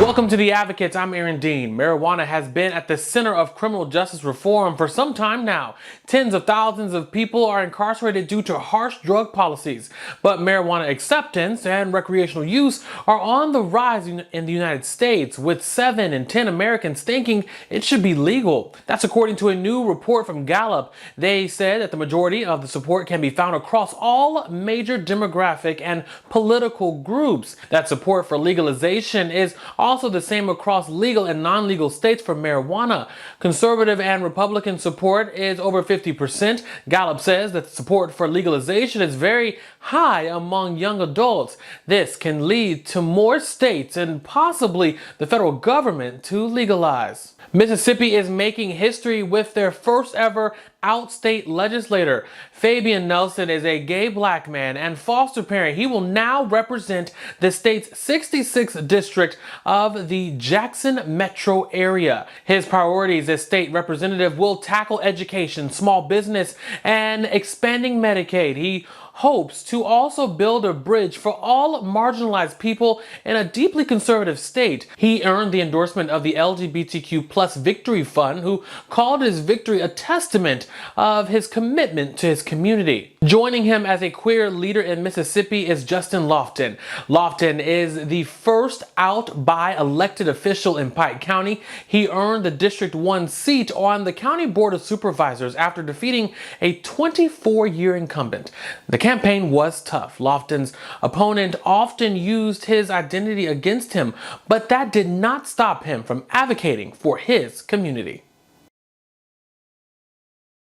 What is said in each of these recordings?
Welcome to The Advocates. I'm Aaron Dean. Marijuana has been at the center of criminal justice reform for some time now. Tens of thousands of people are incarcerated due to harsh drug policies. But marijuana acceptance and recreational use are on the rise in the United States, with 7 in 10 Americans thinking it should be legal. That's according to a new report from Gallup. They said that the majority of the support can be found across all major demographic and political groups. That support for legalization is also the same across legal and non-legal states for marijuana. Conservative and Republican support is over 50%. Gallup says that support for legalization is very high among young adults. This can lead to more states and possibly the federal government to legalize. Mississippi is making history with their first ever outstate legislator. Fabian Nelson is a gay black man and foster parent. He will now represent the state's 66th district of the Jackson metro area. His priorities as state representative will tackle education, small business, and expanding Medicaid. He hopes to also build a bridge for all marginalized people in a deeply conservative state. He earned the endorsement of the LGBTQ plus Victory Fund, who called his victory a testament of his commitment to his community. Joining him as a queer leader in Mississippi is Justin Lofton. Lofton is the first out by elected official in Pike County. He earned the District 1 seat on the County Board of Supervisors after defeating a 24-year incumbent. The campaign was tough. Lofton's opponent often used his identity against him, but that did not stop him from advocating for his community.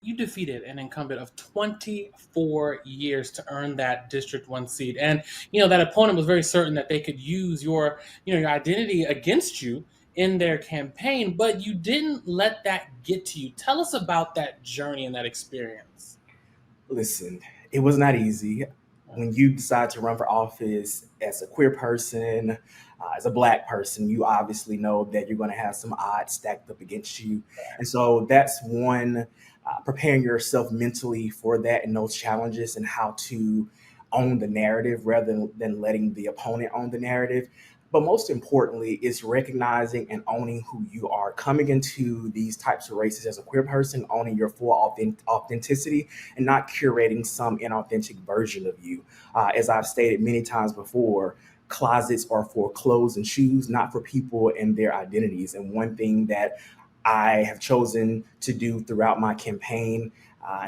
You defeated an incumbent of 24 years to earn that District 1 seat. And, that opponent was very certain that they could use your identity against you in their campaign, but you didn't let that get to you. Tell us about that journey and that experience. Listen, it was not easy. When you decide to run for office as a queer person, as a black person, you obviously know that you're going to have some odds stacked up against you. And so that's one, preparing yourself mentally for that and those challenges and how to own the narrative rather than letting the opponent own the narrative. But most importantly, is recognizing and owning who you are. Coming into these types of races as a queer person, owning your full authenticity and not curating some inauthentic version of you. As I've stated many times before, closets are for clothes and shoes, not for people and their identities. And one thing that I have chosen to do throughout my campaign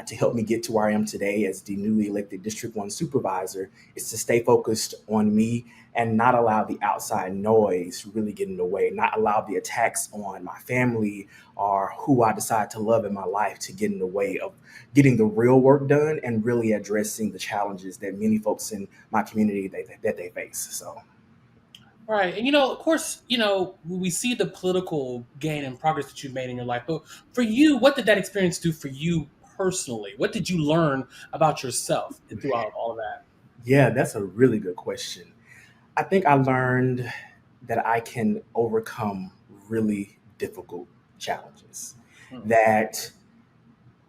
to help me get to where I am today as the newly elected District 1 supervisor is to stay focused on me and not allow the outside noise really get in the way, not allow the attacks on my family or who I decide to love in my life to get in the way of getting the real work done and really addressing the challenges that many folks in my community that they face. So. Right. And, of course, we see the political gain and progress that you've made in your life. But for you, what did that experience do for you personally? What did you learn about yourself throughout all of that? Yeah, that's a really good question. I think I learned that I can overcome really difficult challenges, Hmm. that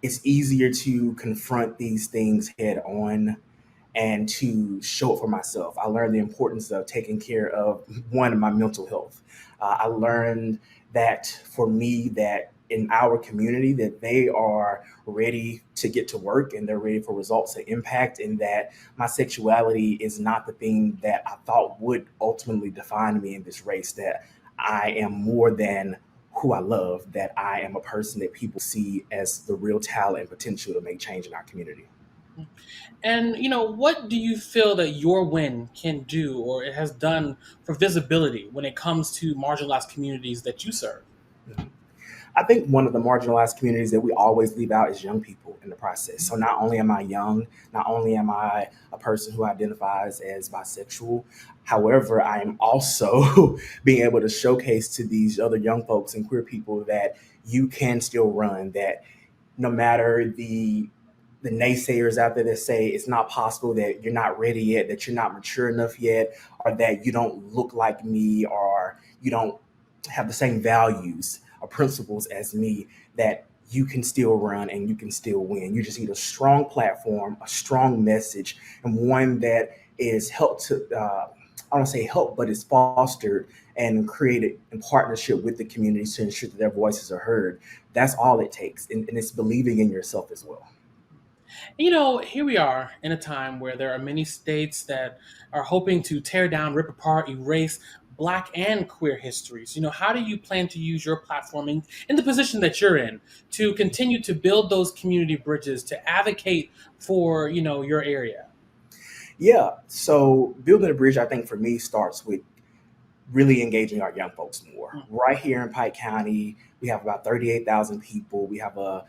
it's easier to confront these things head on and to show it for myself. I learned the importance of taking care of one, my mental health. I learned that for me, that in our community, that they are ready to get to work and they're ready for results and impact, and that my sexuality is not the thing that I thought would ultimately define me in this race, that I am more than who I love, that I am a person that people see as the real talent and potential to make change in our community. And, what do you feel that your win can do or it has done for visibility when it comes to marginalized communities that you serve? I think one of the marginalized communities that we always leave out is young people in the process. So not only am I young, not only am I a person who identifies as bisexual, however, I am also being able to showcase to these other young folks and queer people that you can still run, that no matter the naysayers out there that say it's not possible, that you're not ready yet, that you're not mature enough yet, or that you don't look like me, or you don't have the same values or principles as me, that you can still run and you can still win. You just need a strong platform, a strong message, and one that is helped to, I don't say help, but is fostered and create it in partnership with the community to ensure that their voices are heard. That's all it takes. And it's believing in yourself as well. You know, here we are in a time where there are many states that are hoping to tear down, rip apart, erase Black and queer histories. You know, how do you plan to use your platform in the position that you're in to continue to build those community bridges, to advocate for, you know, your area? Yeah. So building a bridge, I think for me, starts with really engaging our young folks more. Mm. Right here in Pike County, we have about 38,000 people. We have a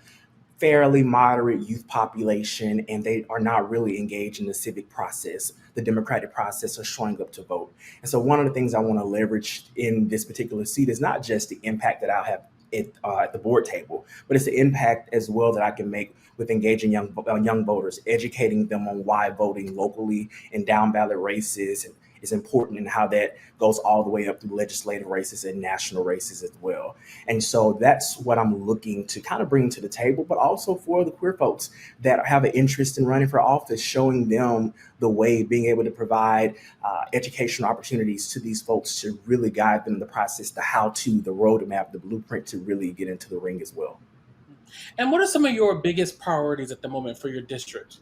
fairly moderate youth population, and they are not really engaged in the civic process, the democratic process of showing up to vote. And so, one of the things I want to leverage in this particular seat is not just the impact that I'll have at the board table, but it's the impact as well that I can make with engaging young voters, educating them on why voting locally in down ballot races is important and how that goes all the way up through legislative races and national races as well. And so that's what I'm looking to kind of bring to the table, but also for the queer folks that have an interest in running for office, showing them the way, being able to provide educational opportunities to these folks to really guide them in the process, the how to, the roadmap, the blueprint to really get into the ring as well. And what are some of your biggest priorities at the moment for your district?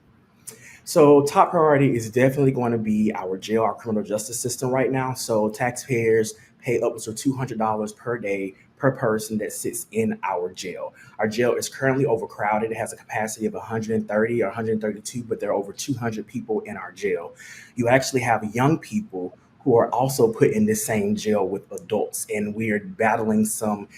So top priority is definitely going to be our jail, our criminal justice system right now. So taxpayers pay upwards of $200 per day per person that sits in our jail. Our jail is currently overcrowded. It has a capacity of 130 or 132, but there are over 200 people in our jail. You actually have young people who are also put in this same jail with adults. And we are battling some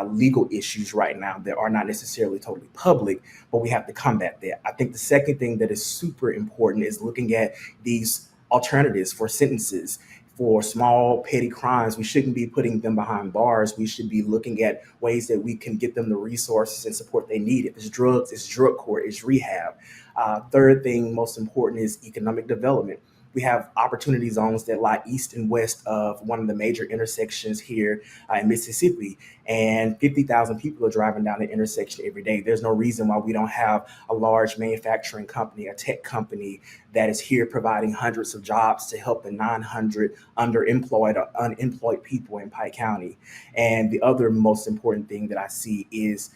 legal issues right now that are not necessarily totally public, but we have to combat that. I think the second thing that is super important is looking at these alternatives for sentences. For small petty crimes, we shouldn't be putting them behind bars. We should be looking at ways that we can get them the resources and support they need. If it's drugs, it's drug court, it's rehab. Third thing, most important, is economic development. We have opportunity zones that lie east and west of one of the major intersections here in Mississippi, and 50,000 people are driving down the intersection every day. There's no reason why we don't have a large manufacturing company, a tech company that is here providing hundreds of jobs to help the 900 underemployed or unemployed people in Pike County. And the other most important thing that I see is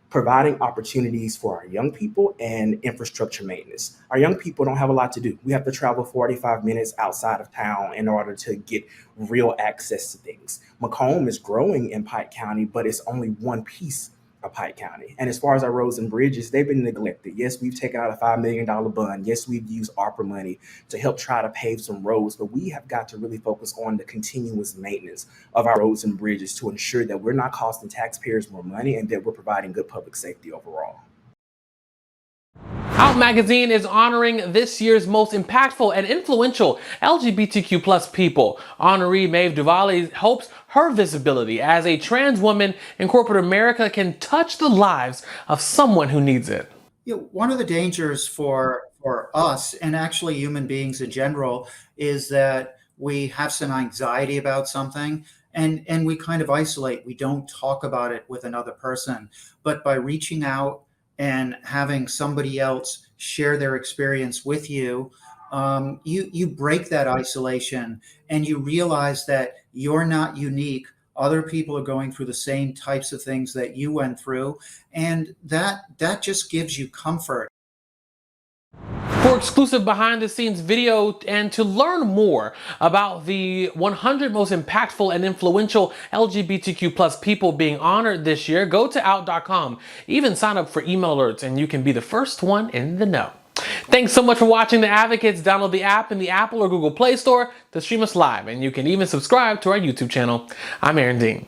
providing opportunities for our young people and infrastructure maintenance. Our young people don't have a lot to do. We have to travel 45 minutes outside of town in order to get real access to things. Macomb is growing in Pike County, but it's only one piece of Pike County. And as far as our roads and bridges, they've been neglected. Yes, we've taken out a $5 million bond. Yes, we've used ARPA money to help try to pave some roads, but we have got to really focus on the continuous maintenance of our roads and bridges to ensure that we're not costing taxpayers more money and that we're providing good public safety overall. Out Magazine is honoring this year's most impactful and influential LGBTQ plus people. Honoree Maeve Duvally hopes her visibility as a trans woman in corporate America can touch the lives of someone who needs it. You know, one of the dangers for us, and actually human beings in general, is that we have some anxiety about something and we kind of isolate. We don't talk about it with another person. But by reaching out and having somebody else share their experience with you, you break that isolation and you realize that you're not unique. Other people are going through the same types of things that you went through, and that just gives you comfort. For exclusive behind-the-scenes video and to learn more about the 100 most impactful and influential LGBTQ plus people being honored this year, go to out.com. Even sign up for email alerts and you can be the first one in the know. Thanks so much for watching The Advocates. Download the app in the Apple or Google Play Store to stream us live, and you can even subscribe to our YouTube channel. I'm Aaron Dean.